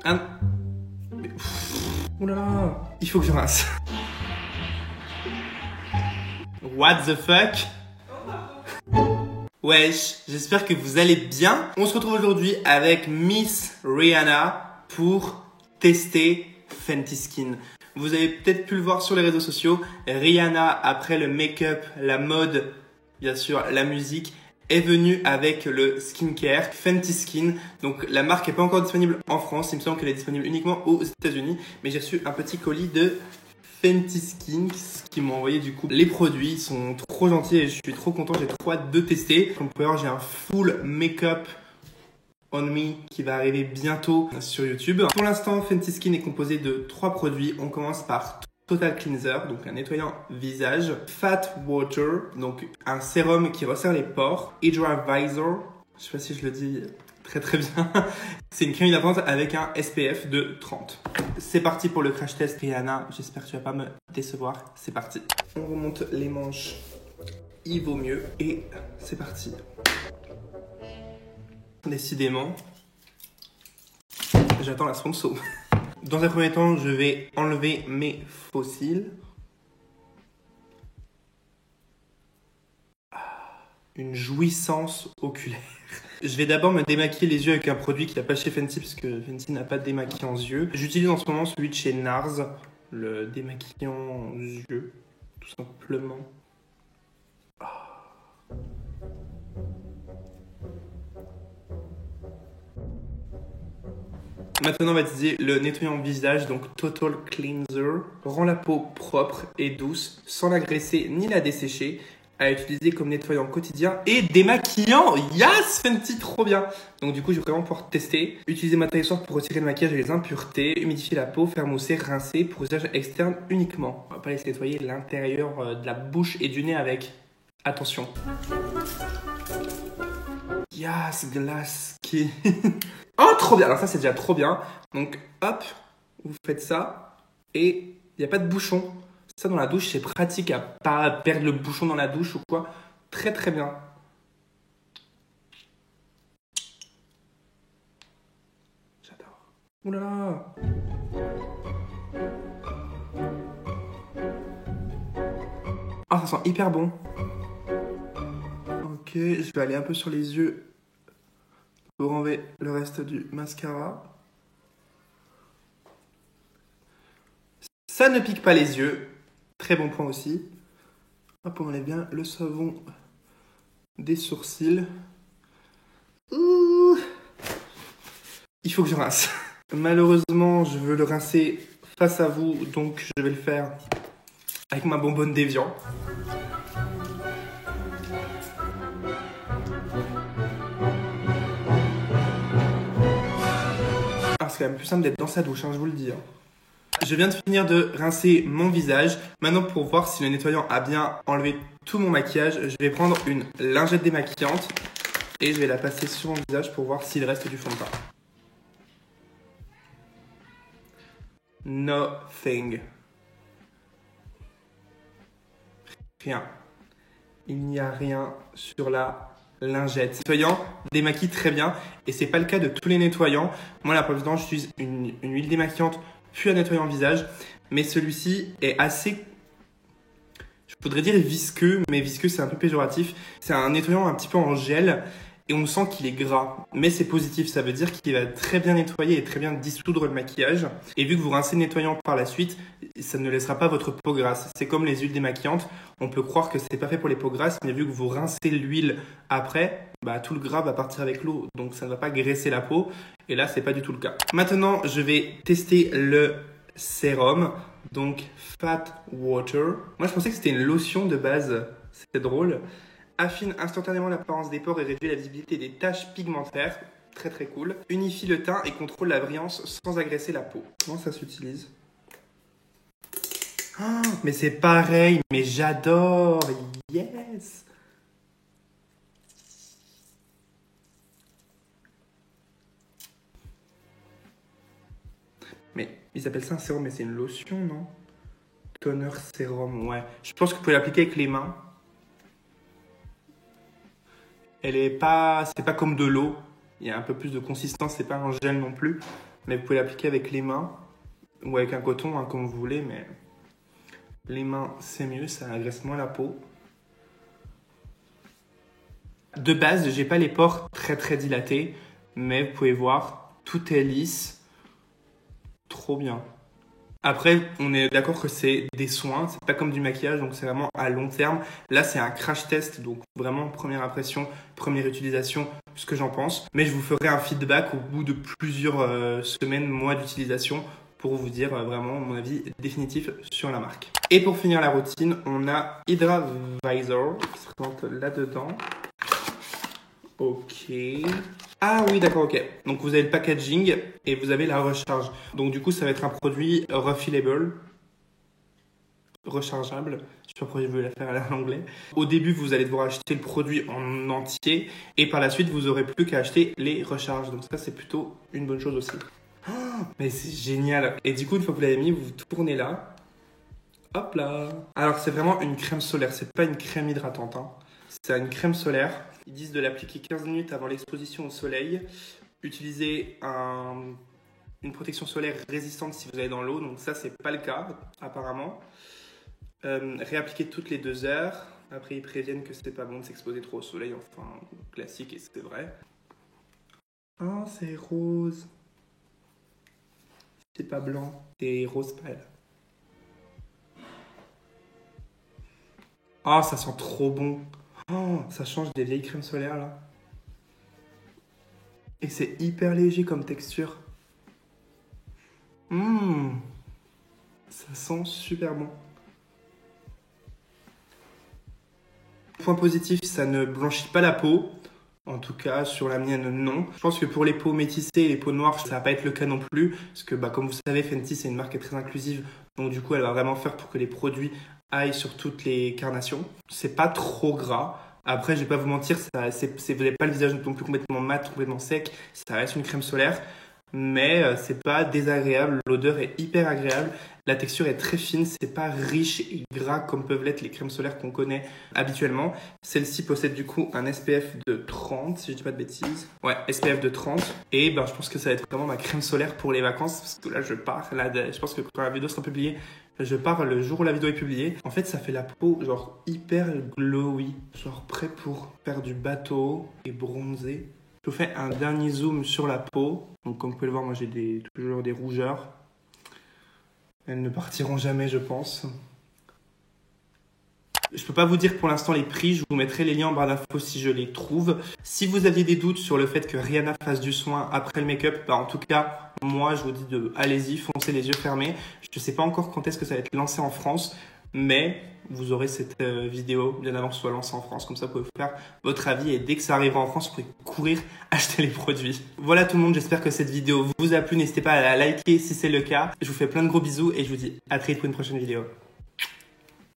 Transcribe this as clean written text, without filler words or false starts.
Ah. Oh là là. Il faut que je rince. What the fuck? Wesh, j'espère que vous allez bien. On se retrouve aujourd'hui avec Miss Rihanna pour tester Fenty Skin. Vous avez peut-être pu le voir sur les réseaux sociaux. Rihanna, après le make-up, la mode, bien sûr la musique, est venue avec le skincare Fenty Skin. Donc la marque n'est pas encore disponible en France. Il me semble qu'elle est disponible uniquement aux États-Unis. Mais j'ai reçu un petit colis de Fenty Skin qui m'ont envoyé du coup les produits. Ils sont trop gentils et je suis trop content. J'ai trop hâte de tester. Comme vous pouvez voir, j'ai un full make-up on me qui va arriver bientôt sur YouTube. Pour l'instant, Fenty Skin est composé de 3 produits. On commence par Total Cleanser, donc un nettoyant visage, Fat Water, donc un sérum qui resserre les pores, Hydra Visor, je sais pas si je le dis très bien, c'est une crème hydratante avec un SPF de 30. C'est parti pour le crash test. Rihanna, j'espère que tu vas pas me décevoir, c'est parti. On remonte les manches, il vaut mieux, et c'est parti. Décidément, j'attends la sponsor. Dans un premier temps, je vais enlever mes faux cils. Une jouissance oculaire. Je vais d'abord me démaquiller les yeux avec un produit qu'il n'y a pas chez Fenty, parce que Fenty n'a pas de démaquillant yeux. J'utilise en ce moment celui de chez NARS, le démaquillant yeux, tout simplement. Maintenant, on va utiliser le nettoyant visage, donc Total Cleanser. Rend la peau propre et douce, sans l'agresser ni la dessécher. À utiliser comme nettoyant quotidien et démaquillant. Yes, Fenty, trop bien. Donc du coup, je vais vraiment pouvoir tester. Utiliser matériel soir pour retirer le maquillage et les impuretés. Humidifier la peau, faire mousser, rincer pour usage externe uniquement. On va pas laisser nettoyer l'intérieur de la bouche et du nez avec. Attention. Yes, glace qui... Oh, trop bien. Alors ça, c'est déjà trop bien. Donc, hop, vous faites ça et il n'y a pas de bouchon. Ça, dans la douche, c'est pratique à pas perdre le bouchon dans la douche ou quoi. Très, très bien. J'adore. Ouh là là. Ah, ça sent hyper bon. Ok, je vais aller un peu sur les yeux pour enlever le reste du mascara. Ça ne pique pas les yeux. Très bon point aussi. Hop, on enlève bien le savon des sourcils. Ouh. Il faut que je rince. Malheureusement, je veux le rincer face à vous, donc je vais le faire avec ma bonbonne d'évian. Ah, c'est quand même plus simple d'être dans sa douche, je vous le dis. Je viens de finir de rincer mon visage. Maintenant, pour voir si le nettoyant a bien enlevé tout mon maquillage, je vais prendre une lingette démaquillante et je vais la passer sur mon visage pour voir s'il reste du fond de teint. Nothing. Rien. Il n'y a rien sur la lingette. Le nettoyant démaquille très bien et c'est pas le cas de tous les nettoyants. Moi, la plupart du temps, j'utilise une huile démaquillante puis un nettoyant visage, mais celui-ci est assez, je voudrais dire visqueux, mais visqueux c'est un peu péjoratif. C'est un nettoyant un petit peu en gel et on sent qu'il est gras, mais c'est positif, ça veut dire qu'il va très bien nettoyer et très bien dissoudre le maquillage. Et vu que vous rincez le nettoyant par la suite, ça ne laissera pas votre peau grasse. C'est comme les huiles démaquillantes, on peut croire que c'est pas fait pour les peaux grasses, mais vu que vous rincez l'huile après, tout le gras va partir avec l'eau, donc ça ne va pas graisser la peau. Et là, c'est pas du tout le cas. Maintenant, je vais tester le sérum, donc Fat Water. Moi, je pensais que c'était une lotion de base, c'était drôle. Affine instantanément l'apparence des pores et réduit la visibilité des taches pigmentaires. Très très cool. Unifie le teint et contrôle la brillance sans agresser la peau. Comment ça s'utilise? Oh, mais c'est pareil, mais j'adore. Yes. Mais ils appellent ça un sérum, mais c'est une lotion, non? Toner sérum, ouais. Je pense que vous pouvez l'appliquer avec les mains. Elle est pas, c'est pas comme de l'eau. Il y a un peu plus de consistance, c'est pas un gel non plus. mais vous pouvez l'appliquer avec les mains ou avec un coton, hein, comme vous voulez, mais les mains c'est mieux, ça agresse moins la peau. De base, j'ai pas les pores très dilatés, mais vous pouvez voir, tout est lisse, trop bien. Après, on est d'accord que c'est des soins, c'est pas comme du maquillage, donc c'est vraiment à long terme. Là, c'est un crash test, donc vraiment première impression, première utilisation, ce que j'en pense. Mais je vous ferai un feedback au bout de plusieurs semaines, mois d'utilisation pour vous dire vraiment mon avis définitif sur la marque. Et pour finir la routine, on a Hydra Visor qui se présente là-dedans. Ok. Ah oui, d'accord, ok. Donc vous avez le packaging et vous avez la recharge. Donc du coup, ça va être un produit refillable, rechargeable. Je sais pas pourquoi je veux la faire à l'anglais. Au début, vous allez devoir acheter le produit en entier et par la suite, vous aurez plus qu'à acheter les recharges. Donc ça, c'est plutôt une bonne chose aussi. Oh, mais c'est génial. Et du coup, une fois que vous l'avez mis, vous tournez là. Hop là. Alors c'est vraiment une crème solaire. C'est pas une crème hydratante, hein. C'est une crème solaire. Ils disent de l'appliquer 15 minutes avant l'exposition au soleil. Utilisez une protection solaire résistante si vous allez dans l'eau. Donc ça, c'est pas le cas, apparemment. Réappliquer toutes les 2 heures. Après, ils préviennent que c'est pas bon de s'exposer trop au soleil. Enfin, classique, et c'est vrai. Oh, c'est rose. C'est pas blanc. C'est rose pâle. Oh, ça sent trop bon. Oh, ça change des vieilles crèmes solaires là. Et c'est hyper léger comme texture. Ça sent super bon. Point positif, ça ne blanchit pas la peau. En tout cas, sur la mienne, non. Je pense que pour les peaux métissées et les peaux noires, ça va pas être le cas non plus. Parce que, comme vous savez, Fenty, c'est une marque très inclusive. Donc, du coup, elle va vraiment faire pour que les produits aillent sur toutes les carnations. C'est pas trop gras. Après, je vais pas vous mentir, vous n'avez pas le visage non plus complètement mat, complètement sec. Ça reste une crème solaire. Mais c'est pas désagréable. L'odeur est hyper agréable. La texture est très fine. C'est pas riche et gras comme peuvent l'être les crèmes solaires qu'on connaît habituellement. Celle-ci possède du coup un SPF de 30, si je dis pas de bêtises. Ouais, SPF de 30. Et je pense que ça va être vraiment ma crème solaire pour les vacances. Parce que là, je pars. Là, je pense que quand la vidéo sera publiée, je pars le jour où la vidéo est publiée. En fait, ça fait la peau genre hyper glowy. Genre prêt pour faire du bateau et bronzer. Je vous fais un dernier zoom sur la peau. Donc comme vous pouvez le voir, moi j'ai toujours des rougeurs. Elles ne partiront jamais, je pense. Je peux pas vous dire pour l'instant les prix. Je vous mettrai les liens en barre d'infos si je les trouve. Si vous aviez des doutes sur le fait que Rihanna fasse du soin après le make-up, en tout cas, moi je vous dis allez-y, foncez les yeux fermés. Je sais pas encore quand est-ce que ça va être lancé en France, mais vous aurez cette vidéo bien avant que ce soit lancé en France. Comme ça, vous pouvez faire votre avis et dès que ça arrivera en France, vous pouvez courir acheter les produits. Voilà tout le monde, j'espère que cette vidéo vous a plu. N'hésitez pas à la liker si c'est le cas. Je vous fais plein de gros bisous et je vous dis à très vite pour une prochaine vidéo.